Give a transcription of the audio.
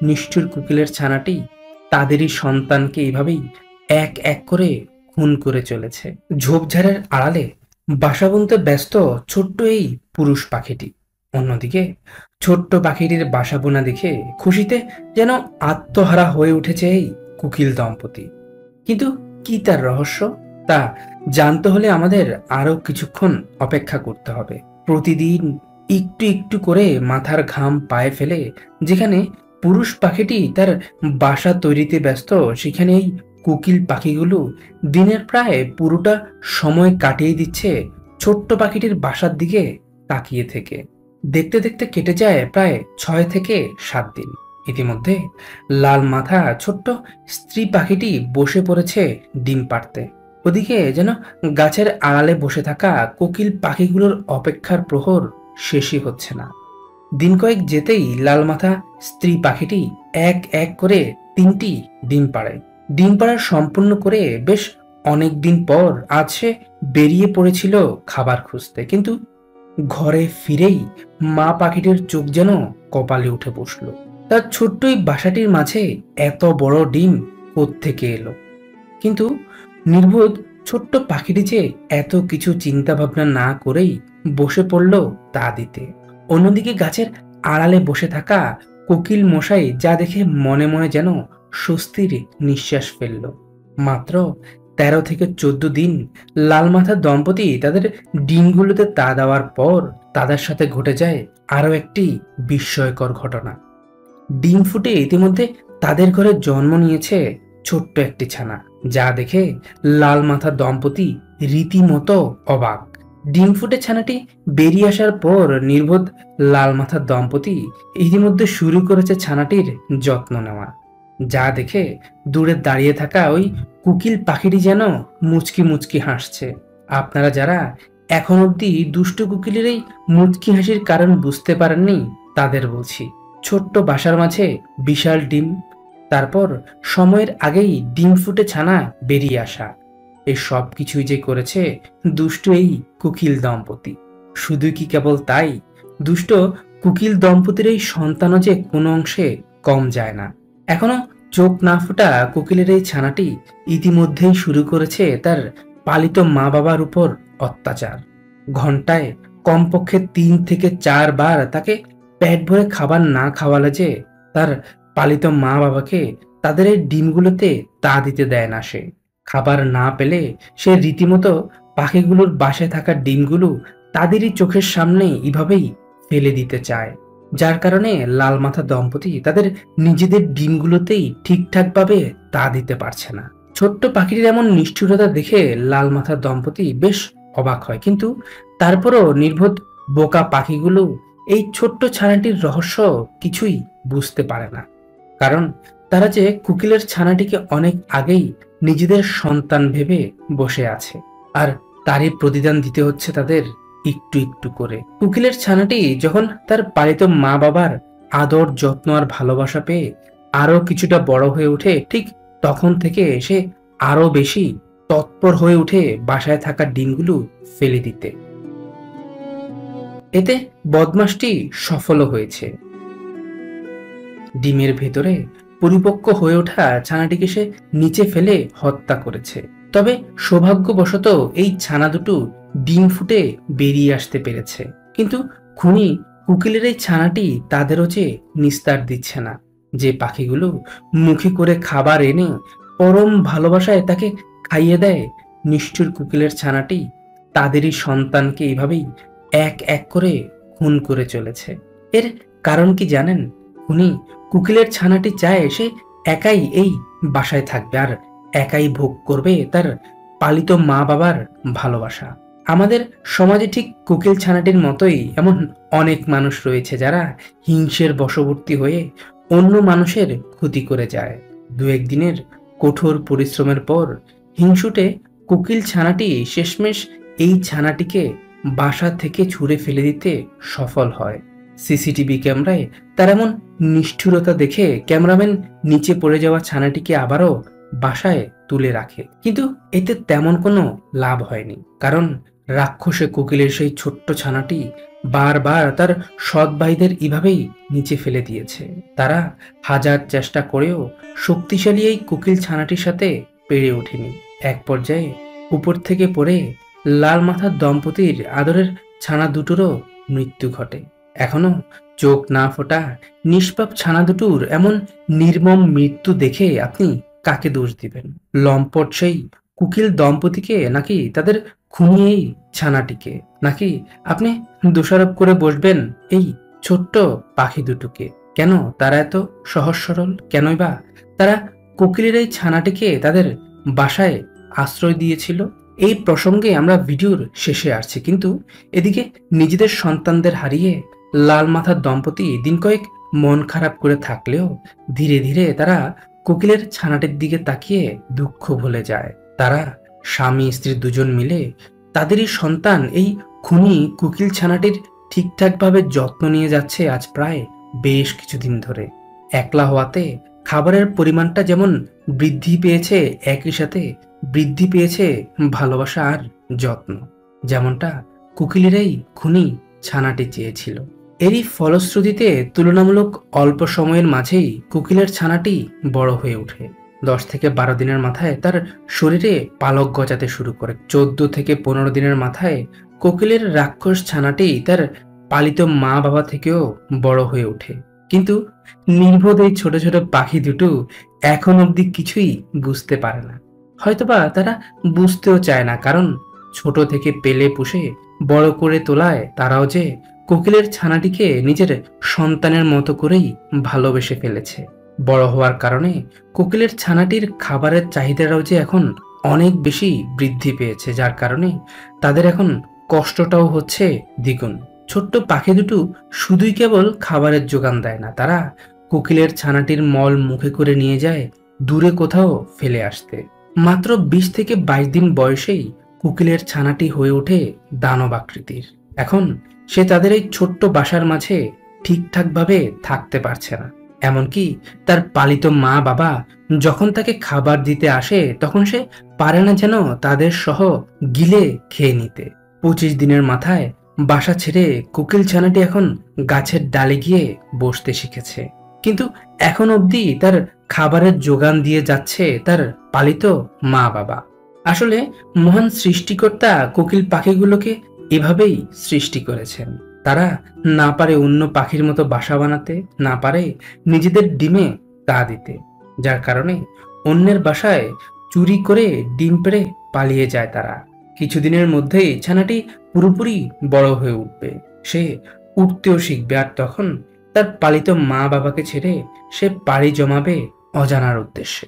নিষ্ঠুর কোকিলের ছানাটি তাদেরই সন্তানকে এইভাবেই এক এক করে খুন করে চলেছে। ঝোপঝাড়ের আড়ালে বাসা বুনতে ব্যস্ত ছোট্ট এই পুরুষ পাখিটি। অন্যদিকে ছোট্ট পাখিটির বাসা বোনা দেখে খুশিতে যেন আত্মহারা হয়ে উঠেছে এই কোকিল দম্পতি। কিন্তু কি তার রহস্য, তা জানতে হলে আমাদের আরো কিছুক্ষণ অপেক্ষা করতে হবে। প্রতিদিন একটু একটু করে মাথার ঘাম পায়ে ফেলে যেখানে পুরুষ পাখিটি তার বাসা তৈরিতে ব্যস্ত, সেখানে এই কোকিল পাখিগুলো দিনের প্রায় পুরোটা সময় কাটিয়ে দিচ্ছে ছোট্ট পাখিটির বাসার দিকে তাকিয়ে থেকে। দেখতে দেখতে কেটে যায় প্রায় 6 থেকে 7 দিন। ইতিমধ্যে লাল মাথা ছোট্ট স্ত্রী পাখিটি বসে পড়েছে ডিম পাড়তে। ওদিকে যেন গাছের আড়ালে বসে থাকা কোকিল পাখিগুলোর অপেক্ষার প্রহর শেষই হচ্ছে না। দিন কয়েক যেতেই লাল মাথা স্ত্রী পাখিটি এক এক করে 3টি ডিম পাড়ে। ডিম পাড়া সম্পূর্ণ করে বেশ অনেক দিন পর আজ সে বেরিয়ে পড়েছিল খাবার খুঁজতে। কিন্তু ঘরে ফিরেই মা পাখিটির চোখ যেন কপালে উঠে বসলো। তার ছোট্ট এই বাসাটির মাঝে এত বড় ডিম কোত্থেকে এলো? কিন্তু নির্বোধ ছোট্ট পাখিটি যে এত কিছু চিন্তা ভাবনা না করেই বসে পড়ল তা দিতে। অন্যদিকে গাছের আড়ালে বসে থাকা কোকিল মশাই যা দেখে মনে মনে যেন স্বস্তির নিঃশ্বাস ফেলল। মাত্র 13 থেকে 14 দিন লাল মাথার দম্পতি তাদের ডিমগুলোতে তা দেওয়ার পর তাদের সাথে ঘটে যায় আরো একটি বিস্ময়কর ঘটনা। ডিম ফুটে ইতিমধ্যে তাদের ঘরে জন্ম নিয়েছে ছোট্ট একটি ছানা, যা দেখে লাল মাথার দম্পতি রীতিমতো অবাক। ডিম ফুটে ছানাটি বেরিয়ে আসার পর নির্বোধ লাল মাথার দম্পতি ইতিমধ্যে শুরু করেছে ছানাটির যত্ন নেওয়া, যা দেখে দূরে দাঁড়িয়ে থাকা ওই কোকিল পাখিটি যেন মুচকি মুচকি হাসছে। আপনারা যারা এখন অব্দি দুষ্টু কোকিলের এই মুচকি হাসির কারণ বুঝতে পারেননি, তাদের বলছি, ছোট্ট বাসার মাঝে বিশাল ডিম, তারপর সময়ের আগেই ডিম ফুটে ছানা বেরিয়ে আসা, এই সব কিছুই যে করেছে দুষ্টু এই কোকিল দম্পতি। শুধু কি কেবল তাই, দুষ্ট কোকিল দম্পতির এই সন্তানও যে কোনো অংশে কম যায় না। এখনো চোখ না ফোটা কোকিলের এই ছানাটি ইতিমধ্যেই শুরু করেছে তার পালিত মা বাবার উপর অত্যাচার। ঘন্টায় কমপক্ষে 3 থেকে 4 বার তাকে পেট ভরে খাবার না খাওয়ালে যে তার পালিত মা বাবাকে তাদের এই ডিমগুলোতে তা দিতে দেয় না। সে খাবার না পেলে সে রীতিমতো পাখিগুলোর বাসায় থাকা ডিমগুলো তাদেরই চোখের সামনে এভাবেই ফেলে দিতে চায়, যার কারণে লাল মাথা দম্পতি তাদের নিজেদের ডিমগুলোতেই ঠিকঠাকভাবে তা দিতে পারছে না। ছোট্ট পাখিটির এমন নিষ্ঠুরতা দেখে লাল মাথা দম্পতি বেশ অবাক হয়, কিন্তু তারপরও নির্বোধ বোকা পাখিগুলো এই ছোট্ট ছানাটির রহস্য কিছুই বুঝতে পারে না। কারণ তারা যে কোকিলের ছানাটিকে অনেক আগেই নিজেদের সন্তান ভেবে বসে আছে, আর তারই প্রতিদান দিতে হচ্ছে তাদের একটু একটু করে। কোকিলের ছানাটি যখন তার পালিত মা বাবার আদর যত্ন আর ভালোবাসা পেয়ে আরো কিছুটা বড় হয়ে ওঠে, ঠিক তখন থেকে সে আরো বেশি তৎপর হয়ে উঠে বাসায় থাকা ডিমগুলো ফেলে দিতে। এতে বদমাশটি সফলও হয়েছে। ডিমের ভেতরে পরিপক্ক হয়ে ওঠা ছানাটিকে সে নিচে ফেলে হত্যা করেছে। তবে সৌভাগ্যবশত এই ছানা দুটো ডিম ফুটে বেরিয়ে আসতে পেরেছে। কিন্তু খুনি কোকিলের এই ছানাটি তাদেরও যে নিস্তার দিচ্ছে না। যে পাখিগুলো মুখে করে খাবার এনে পরম ভালোবাসায় তাকে খাইয়ে দেয়, নিষ্ঠুর কোকিলের ছানাটি তাদেরই সন্তানকে এইভাবেই এক এক করে খুন করে চলেছে। এর কারণ কি জানেন? খুনি কোকিলের ছানাটি চায় সে একাই এই বাসায় থাকবে আর একাই ভোগ করবে তার পালিত মা বাবার ভালোবাসা। আমাদের সমাজে ঠিক কোকিল ছানাটির মতোই এমন অনেক মানুষ রয়েছে যারা হিংসের বশবর্তী হয়ে অন্য মানুষের ক্ষতি করে যায়। দু একদিনের কঠোর পরিশ্রমের পর হিংসুটে কোকিল ছানাটি শেষমেশ এই ছানাটিকে বাসা থেকে ছুঁড়ে ফেলে দিতে সফল হয়। সিসিটিভি ক্যামেরায় তার এমন নিষ্ঠুরতা দেখে ক্যামেরাম্যান নিচে পড়ে যাওয়া ছানাটিকে আবারও বাসায় তুলে রাখে, কিন্তু এতে তেমন কোনো লাভ হয়নি। কারণ রাক্ষসে কোকিলের সেই ছোট্ট ছানাটি বারবার তার সৎ ভাইদের এভাবেই নিচে ফেলে দিয়েছে। তারা হাজার চেষ্টা করেও শক্তিশালী এই কোকিল ছানাটির সাথে পেরে ওঠেনি। এক পর্যায়ে উপর থেকে পড়ে লাল মাথার দম্পতির আদরের ছানা দুটোরও মৃত্যু ঘটে। এখনো চোখ না ফোটা নিষ্পাপ ছানা দুটোর এমন নির্মম মৃত্যু দেখে আপনি কাকে দোষ দিবেন? লম্পট সেই কুকিল দম্পতিকে, নাকি তাদের খুনি এই ছানাটিকে? নাকি আপনি দোষারোপ করে বসবেন এই ছোট্ট পাখি দুটোকে? কেন তারা এত সহজ সরল? কেনই বা তারা কোকিলের এই ছানাটিকে তাদের বাসায় আশ্রয় দিয়েছিল? এই প্রসঙ্গে আমরা ভিডিওর শেষে আসছি, কিন্তু এদিকে নিজেদের সন্তানদের হারিয়ে লাল মাথার দম্পতি দিন কয়েক মন খারাপ করে থাকলেও ধীরে ধীরে তারা কোকিলের ছানাটির দিকে তাকিয়ে দুঃখ ভুলে যায়। তারা স্বামী স্ত্রী দুজন মিলে তাদেরই সন্তান এই খুনি কোকিল ছানাটির ঠিকঠাকভাবে যত্ন নিয়ে যাচ্ছে আজ প্রায় বেশ কিছুদিন ধরে। একলা হওয়াতে খাবারের পরিমাণটা যেমন বৃদ্ধি পেয়েছে, একই সাথে বৃদ্ধি পেয়েছে ভালোবাসা আর যত্ন, যেমনটা কোকিলের এই খুনি ছানাটি চেয়েছিল। এরই ফলশ্রুতিতে তুলনামূলক অল্প সময়ের মাঝেই কোকিলের ছানাটি বড় হয়ে ওঠে। 10 থেকে 12 দিনের মাথায় তার শরীরে পালক গজাতে শুরু করে। 14 থেকে 15 দিনের মাথায় কোকিলের রাক্ষস ছানাটি তার পালিত মা বাবা থেকেও বড় হয়ে ওঠে। কিন্তু নির্বোধ এই ছোট ছোট পাখি দুটো এখন অবধি কিছুই বুঝতে পারে না। হয়তোবা তারা বুঝতেও চায় না, কারণ ছোট থেকে পেলে পুষে বড় করে তোলায় তারাও যে কোকিলের ছানাটিকে নিজের সন্তানের মতো করেই ভালোবেসে ফেলেছে। বড় হওয়ার কারণে কোকিলের ছানাটির খাবারের চাহিদাটাও যে এখন অনেক বেশি বৃদ্ধি পেয়েছে, যার কারণে তাদের এখন কষ্টটাও হচ্ছে দ্বিগুণ। ছোট্ট পাখি দুটো শুধুই কেবল খাবারের যোগান দেয় না, তারা কোকিলের ছানাটির মল মুখে করে নিয়ে যায় দূরে কোথাও ফেলে আসতে। মাত্র 20 থেকে 22 দিন বয়সেই কোকিলের ছানাটি হয়ে ওঠে দানব আকৃতির। এখন সে তাদের এই ছোট্ট বাসার মাঝে ঠিকঠাকভাবে থাকতে পারছে না। এমনকি তার পালিত মা বাবা যখন তাকে খাবার দিতে আসে তখন সে পারে না যেন তাদের সহ গিলে খেয়ে নিতে। 25 দিনের মাথায় বাসা ছেড়ে কোকিল ছানাটি এখন গাছের ডালে গিয়ে বসতে শিখেছে, কিন্তু এখন অবধি তার খাবারের যোগান দিয়ে যাচ্ছে তার পালিত মা বাবা। আসলে মহান সৃষ্টিকর্তা কোকিল পাখিগুলোকে এভাবেই সৃষ্টি করেছেন। তারা না পারে অন্য পাখির মতো বাসা বানাতে, না পারে নিজেদের ডিমে তা দিতে, যার কারণে অন্যের বাসায় চুরি করে ডিম পেড়ে পালিয়ে যায় তারা। কিছুদিনের মধ্যেই ছানাটি পুরোপুরি বড় হয়ে উঠবে, সে উঠতেও শিখবে, আর তখন তার পালিত মা বাবাকে ছেড়ে সে পাড়ি জমাবে অজানার উদ্দেশ্যে।